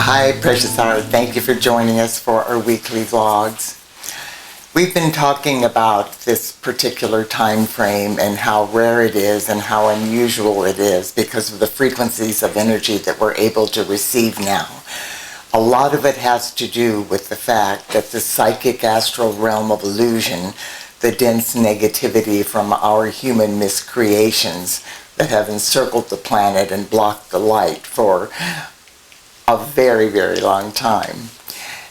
Hi, Precious Heart. Thank you for joining us for our weekly vlogs. We've been talking about this particular time frame and how rare it is and how unusual it is because of the frequencies of energy that we're able to receive now. A lot of it has to do with the fact that the psychic astral realm of illusion, the dense negativity from our human miscreations that have encircled the planet and blocked the light for a very, very long time,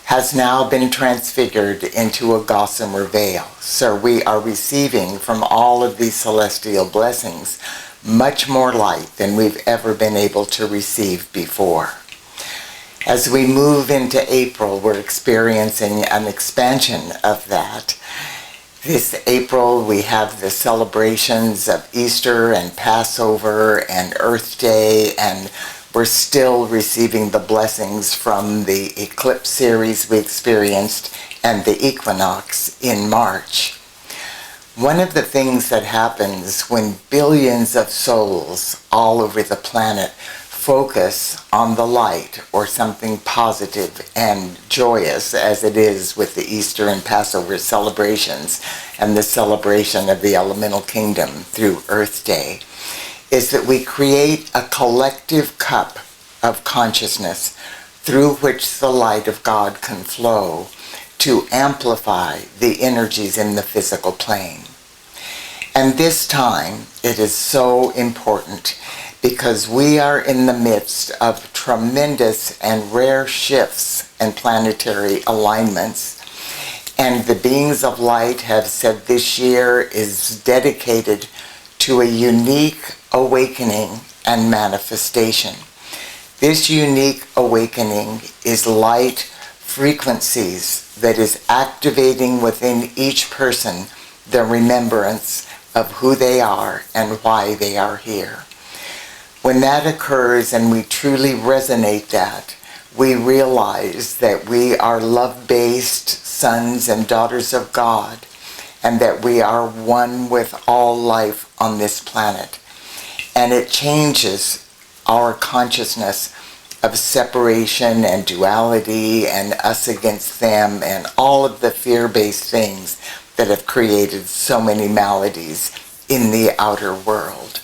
has now been transfigured into a gossamer veil. So we are receiving from all of these celestial blessings much more light than we've ever been able to receive before. As we move into April, we're experiencing an expansion of that. This April, we have the celebrations of Easter and Passover and Earth Day, and we're still receiving the blessings from the eclipse series we experienced and the equinox in March. One of the things that happens when billions of souls all over the planet focus on the light or something positive and joyous, as it is with the Easter and Passover celebrations and the celebration of the elemental kingdom through Earth Day, is that we create a collective cup of consciousness through which the light of God can flow to amplify the energies in the physical plane. And this time, it is so important because we are in the midst of tremendous and rare shifts and planetary alignments. And the beings of light have said this year is dedicated to a unique awakening and manifestation. This unique awakening is light frequencies that is activating within each person the remembrance of who they are and why they are here. When that occurs and we truly resonate that, we realize that we are love-based sons and daughters of God, and that we are one with all life on this planet. And it changes our consciousness of separation and duality and us against them and all of the fear-based things that have created so many maladies in the outer world.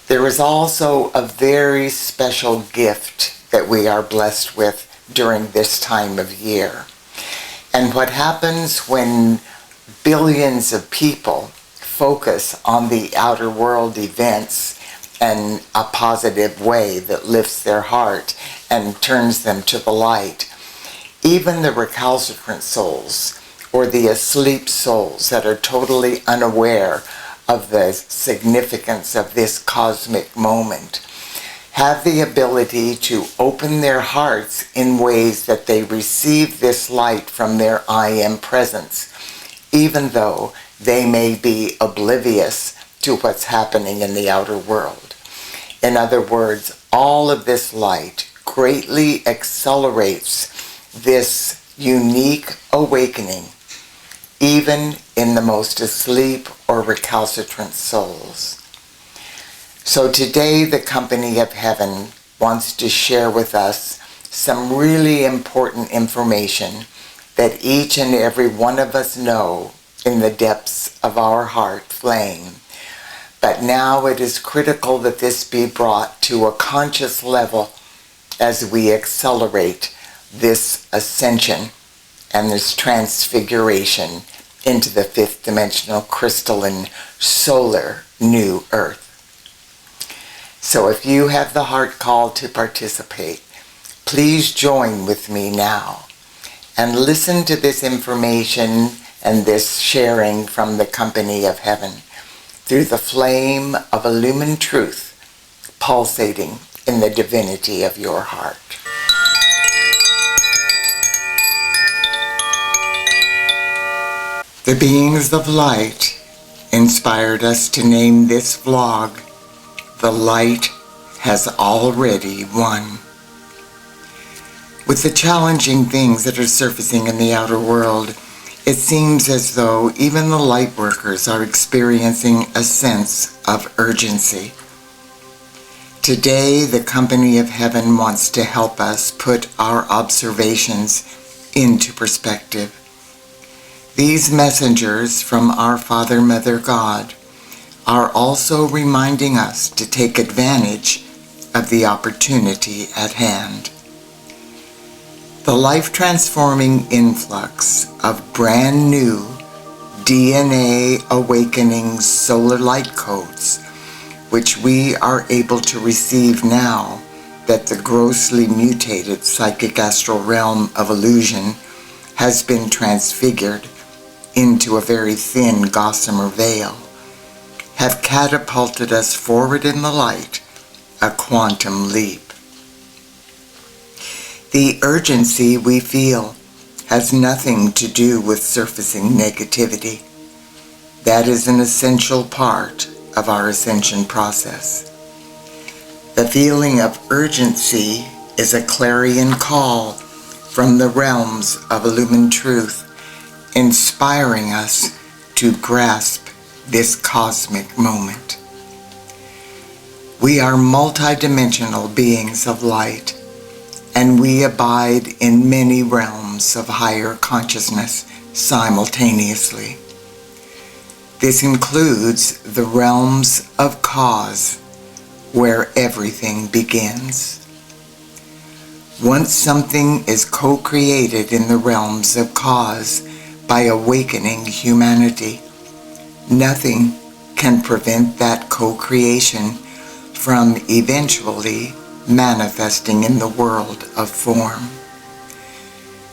There is also a very special gift that we are blessed with during this time of year. And what happens when billions of people focus on the outer world events in a positive way that lifts their heart and turns them to the light, even the recalcitrant souls or the asleep souls that are totally unaware of the significance of this cosmic moment have the ability to open their hearts in ways that they receive this light from their I Am presence, even though they may be oblivious to what's happening in the outer world. In other words, all of this light greatly accelerates this unique awakening, even in the most asleep or recalcitrant souls. So today, the Company of Heaven wants to share with us some really important information that each and every one of us know in the depths of our heart flame. But now it is critical that this be brought to a conscious level as we accelerate this ascension and this transfiguration into the fifth dimensional crystalline solar new earth. So if you have the heart call to participate, please join with me now and listen to this information and this sharing from the Company of Heaven through the flame of illumined truth pulsating in the divinity of your heart. The beings of light inspired us to name this vlog, "The Light Has Already Won." With the challenging things that are surfacing in the outer world, it seems as though even the light workers are experiencing a sense of urgency. Today, the company of heaven wants to help us put our observations into perspective. These messengers from our Father, Mother, God are also reminding us to take advantage of the opportunity at hand. The life-transforming influx of brand new DNA awakening solar light codes, which we are able to receive now that the grossly mutated psychic astral realm of illusion has been transfigured into a very thin gossamer veil, have catapulted us forward in the light, a quantum leap. The urgency we feel has nothing to do with surfacing negativity. That is an essential part of our ascension process. The feeling of urgency is a clarion call from the realms of illumined truth, inspiring us to grasp this cosmic moment. We are multidimensional beings of light, and we abide in many realms of higher consciousness simultaneously. This includes the realms of cause, where everything begins. Once something is co-created in the realms of cause by awakening humanity, nothing can prevent that co-creation from eventually manifesting in the world of form.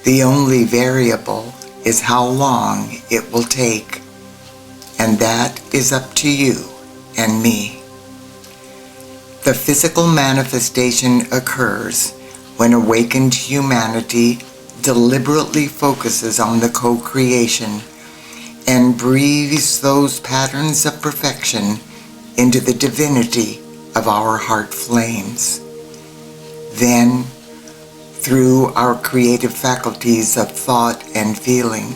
The only variable is how long it will take, and that is up to you and me. The physical manifestation occurs when awakened humanity deliberately focuses on the co-creation and breathes those patterns of perfection into the divinity of our heart flames. Then, through our creative faculties of thought and feeling,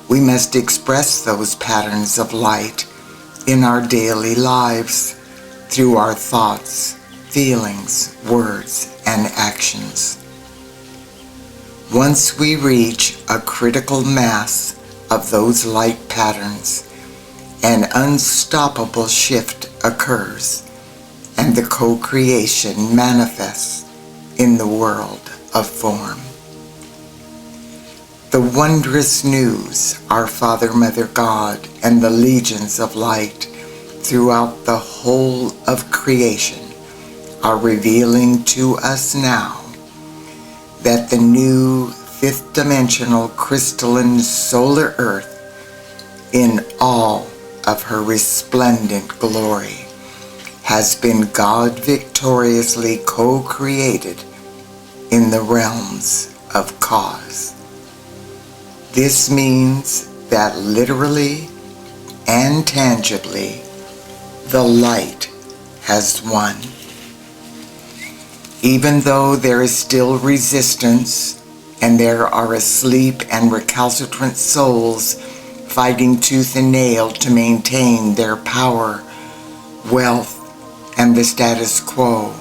we must express those patterns of light in our daily lives through our thoughts, feelings, words, and actions. Once we reach a critical mass of those light patterns, an unstoppable shift occurs, and the co-creation manifests in the world of form. The wondrous news our Father, Mother, God, and the legions of light throughout the whole of creation are revealing to us now that the new fifth dimensional crystalline solar earth in all of her resplendent glory has been God victoriously co-created in the realms of cause. This means that literally and tangibly, the light has won. Even though there is still resistance and there are asleep and recalcitrant souls fighting tooth and nail to maintain their power, wealth, and the status quo,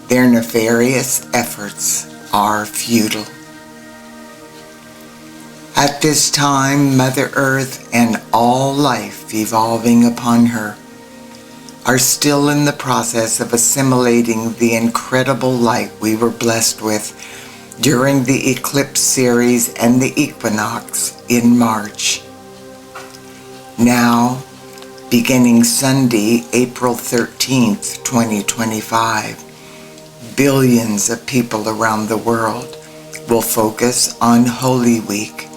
their nefarious efforts are futile. At this time, Mother Earth and all life evolving upon her are still in the process of assimilating the incredible light we were blessed with during the eclipse series and the equinox in March. Now, beginning Sunday, April 13th, 2025, billions of people around the world will focus on Holy Week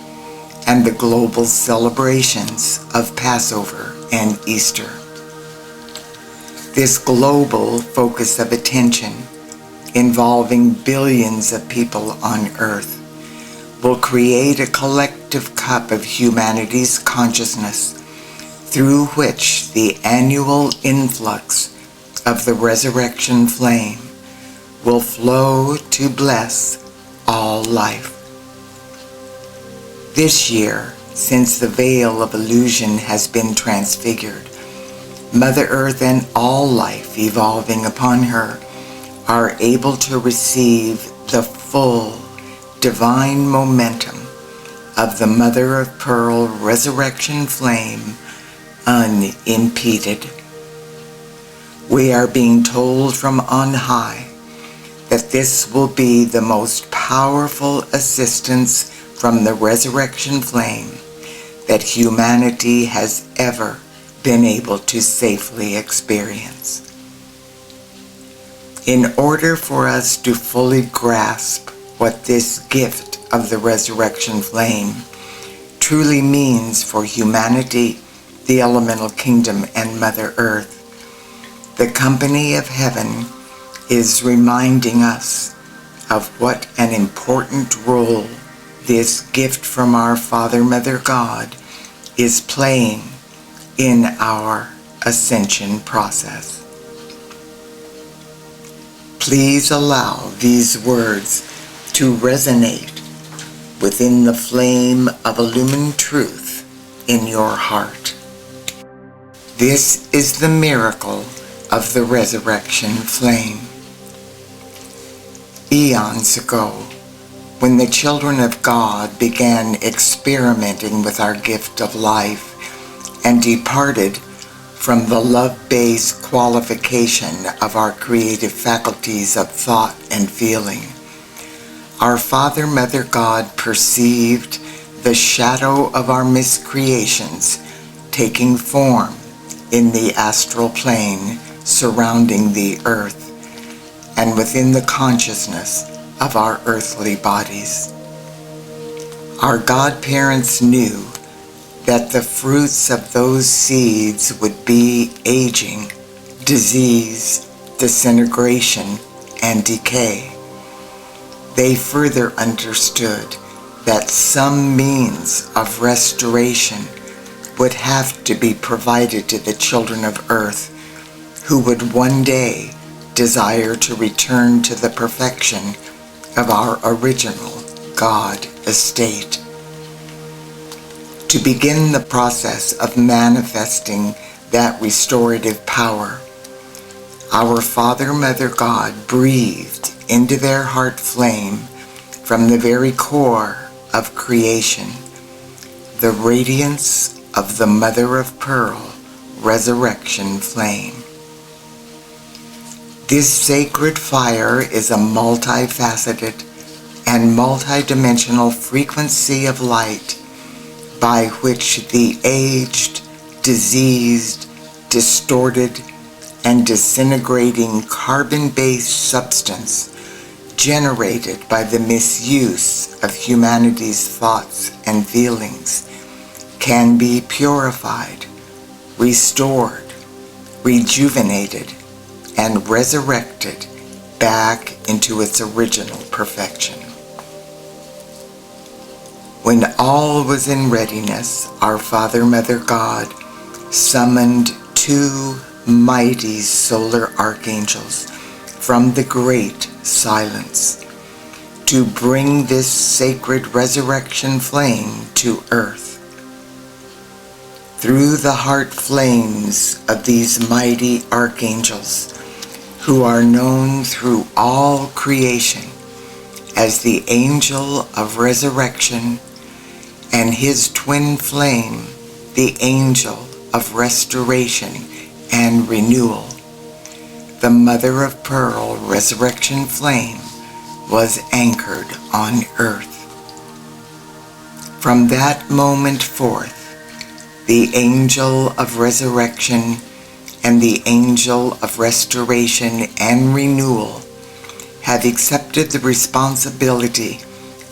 and the global celebrations of Passover and Easter. This global focus of attention, involving billions of people on Earth, will create a collective cup of humanity's consciousness through which the annual influx of the resurrection flame will flow to bless all life. This year, since the veil of illusion has been transfigured, Mother Earth and all life evolving upon her are able to receive the full divine momentum of the Mother of Pearl resurrection flame unimpeded. We are being told from on high that this will be the most powerful assistance from the resurrection flame that humanity has ever been able to safely experience. In order for us to fully grasp what this gift of the resurrection flame truly means for humanity, the elemental kingdom, and Mother Earth, the company of heaven is reminding us of what an important role this gift from our Father, Mother God is playing in our ascension process. Please allow these words to resonate within the flame of illumined truth in your heart. This is the miracle of the resurrection flame. Eons ago, when the children of God began experimenting with our gift of life and departed from the love-based qualification of our creative faculties of thought and feeling, our Father, Mother God perceived the shadow of our miscreations taking form in the astral plane surrounding the earth and within the consciousness of our earthly bodies. Our godparents knew that the fruits of those seeds would be aging, disease, disintegration, and decay. They further understood that some means of restoration would have to be provided to the children of earth who would one day desire to return to the perfection of our original God estate. To begin the process of manifesting that restorative power, our Father, Mother God breathed into their heart flame from the very core of creation the radiance of the Mother of Pearl resurrection flame. This sacred fire is a multifaceted and multidimensional frequency of light by which the aged, diseased, distorted, and disintegrating carbon-based substance generated by the misuse of humanity's thoughts and feelings can be purified, restored, rejuvenated, and resurrected back into its original perfection. When all was in readiness, our Father, Mother God summoned two mighty solar archangels from the great silence to bring this sacred resurrection flame to earth. Through the heart flames of these mighty archangels, who are known through all creation as the angel of resurrection and his twin flame, the angel of restoration and renewal, the Mother of Pearl resurrection flame was anchored on earth. From that moment forth, the angel of resurrection and the angel of restoration and renewal have accepted the responsibility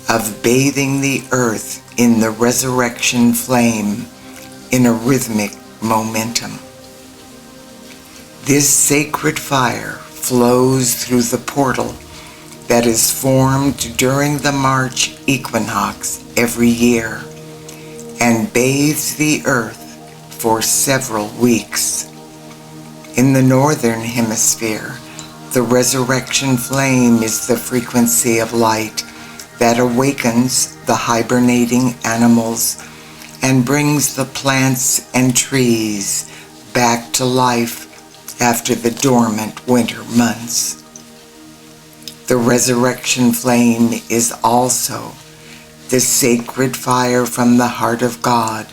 of bathing the earth in the resurrection flame in a rhythmic momentum. This sacred fire flows through the portal that is formed during the March equinox every year and bathes the earth for several weeks. In the northern hemisphere, the resurrection flame is the frequency of light that awakens the hibernating animals and brings the plants and trees back to life after the dormant winter months. The resurrection flame is also the sacred fire from the heart of God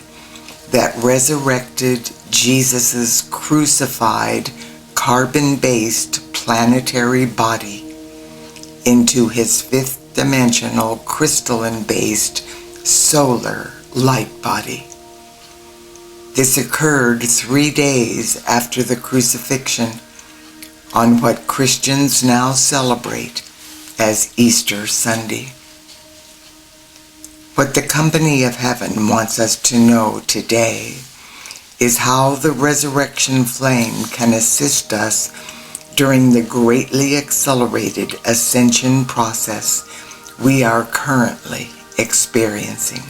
that resurrected Jesus' crucified, carbon-based planetary body into his fifth-dimensional, crystalline-based solar light body. This occurred 3 days after the crucifixion on what Christians now celebrate as Easter Sunday. What the company of heaven wants us to know today is how the resurrection flame can assist us during the greatly accelerated ascension process we are currently experiencing.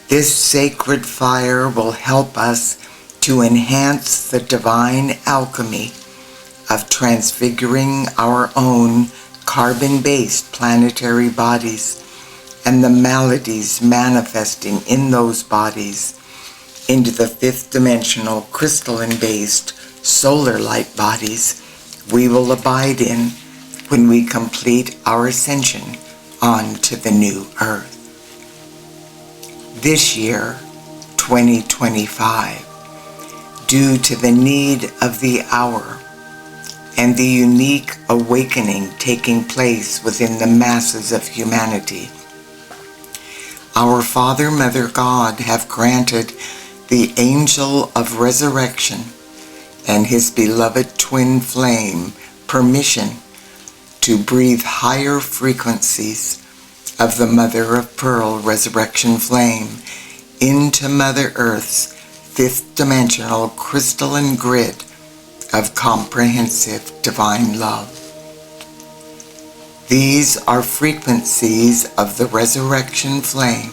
This sacred fire will help us to enhance the divine alchemy of transfiguring our own carbon-based planetary bodies and the maladies manifesting in those bodies into the fifth-dimensional crystalline-based solar light bodies we will abide in when we complete our ascension onto the new earth. This year, 2025, due to the need of the hour and the unique awakening taking place within the masses of humanity, our Father, Mother, God have granted the angel of resurrection and his beloved twin flame permission to breathe higher frequencies of the mother of pearl resurrection flame into Mother Earth's fifth-dimensional crystalline grid of comprehensive divine love. These are frequencies of the resurrection flame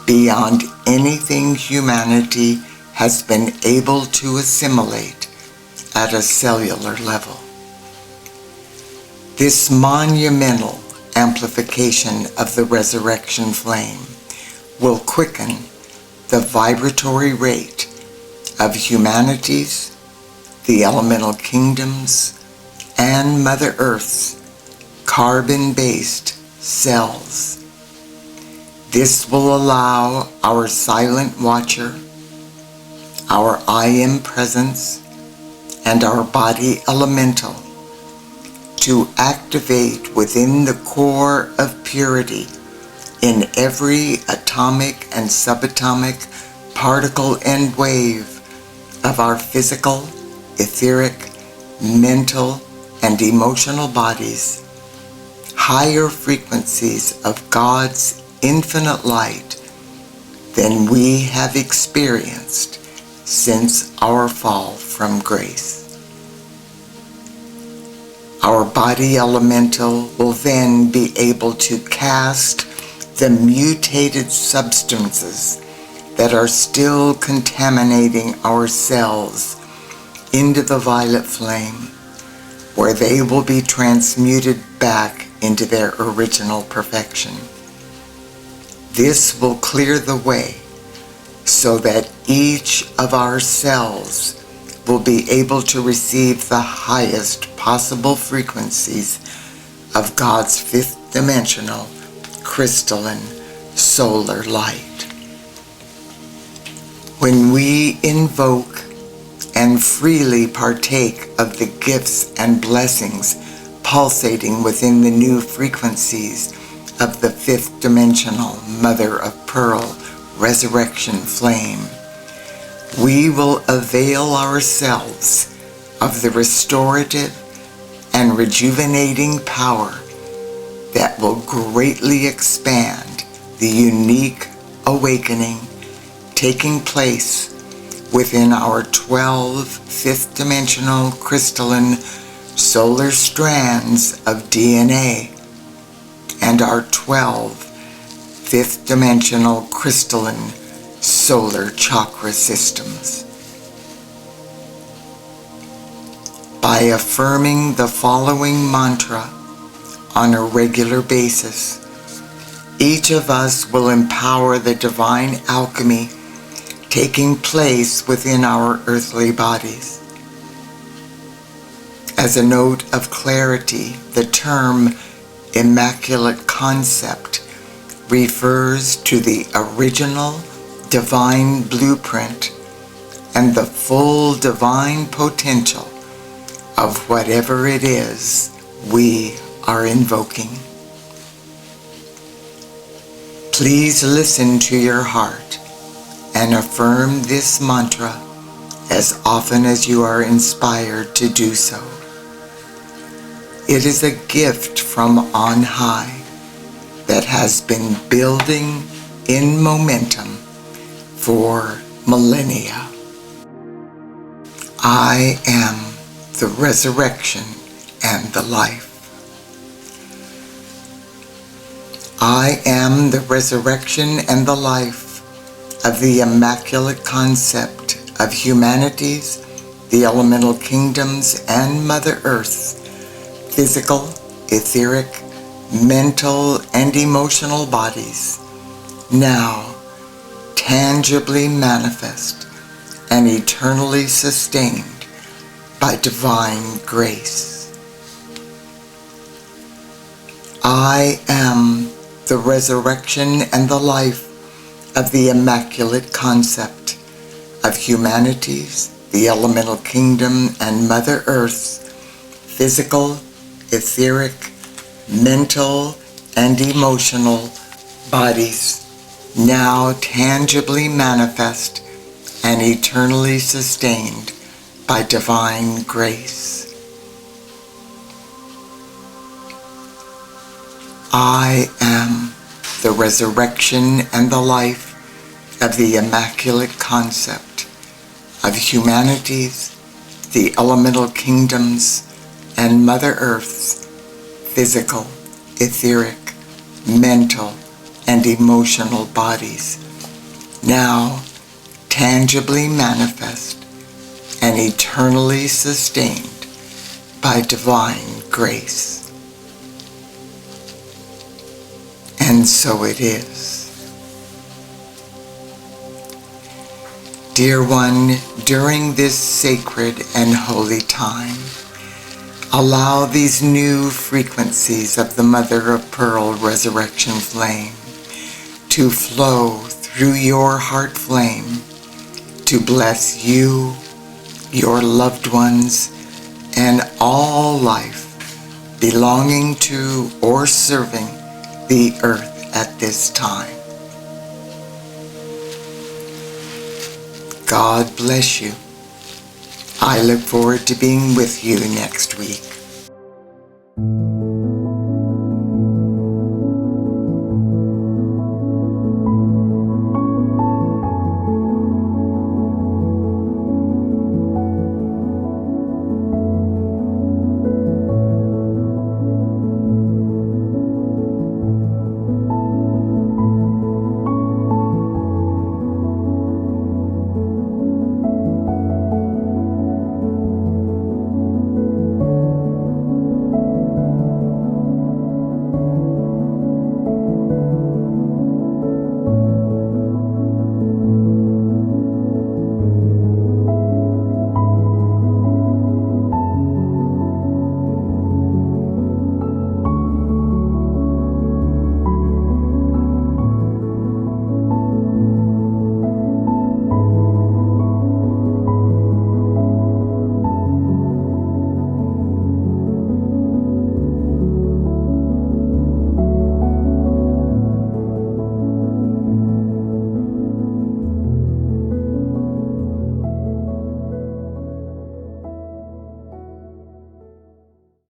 beyond anything humanity has been able to assimilate at a cellular level. This monumental amplification of the resurrection flame will quicken the vibratory rate of humanity's, the elemental kingdoms, and Mother Earth's carbon-based cells. This will allow our silent watcher, our I Am presence, and our body elemental to activate within the core of purity in every atomic and subatomic particle and wave of our physical, etheric, mental, and emotional bodies, higher frequencies of God's infinite light than we have experienced since our fall from grace. Our body elemental will then be able to cast the mutated substances that are still contaminating our cells into the violet flame, where they will be transmuted back into their original perfection. This will clear the way so that each of our cells will be able to receive the highest possible frequencies of God's fifth-dimensional crystalline solar light. When we invoke and freely partake of the gifts and blessings pulsating within the new frequencies of the fifth-dimensional Mother of Pearl resurrection flame, we will avail ourselves of the restorative and rejuvenating power that will greatly expand the unique awakening taking place within our 12 fifth-dimensional crystalline solar strands of DNA and our 12 fifth-dimensional crystalline solar chakra systems. By affirming the following mantra on a regular basis, each of us will empower the divine alchemy taking place within our earthly bodies. As a note of clarity, the term Immaculate Concept refers to the original divine blueprint and the full divine potential of whatever it is we are invoking. Please listen to your heart and affirm this mantra as often as you are inspired to do so. It is a gift from on high that has been building in momentum for millennia. I am the resurrection and the life. I am the resurrection and the life of the Immaculate Concept of Humanities, the elemental kingdoms, and Mother Earth, physical, etheric, mental, and emotional bodies, now tangibly manifest and eternally sustained by divine grace. I am the resurrection and the life of the Immaculate Concept of Humanities, the elemental kingdom, and Mother Earth's physical, etheric, mental, and emotional bodies, now tangibly manifest and eternally sustained by divine grace. I am the resurrection and the life of the Immaculate Concept of Humanities, the elemental kingdoms, and Mother Earth's physical, etheric, mental, and emotional bodies, now tangibly manifest and eternally sustained by divine grace. And so it is. Dear one, during this sacred and holy time, allow these new frequencies of the Mother of Pearl resurrection flame to flow through your heart flame to bless you, your loved ones, and all life belonging to or serving the earth at this time. God bless you. I look forward to being with you next week.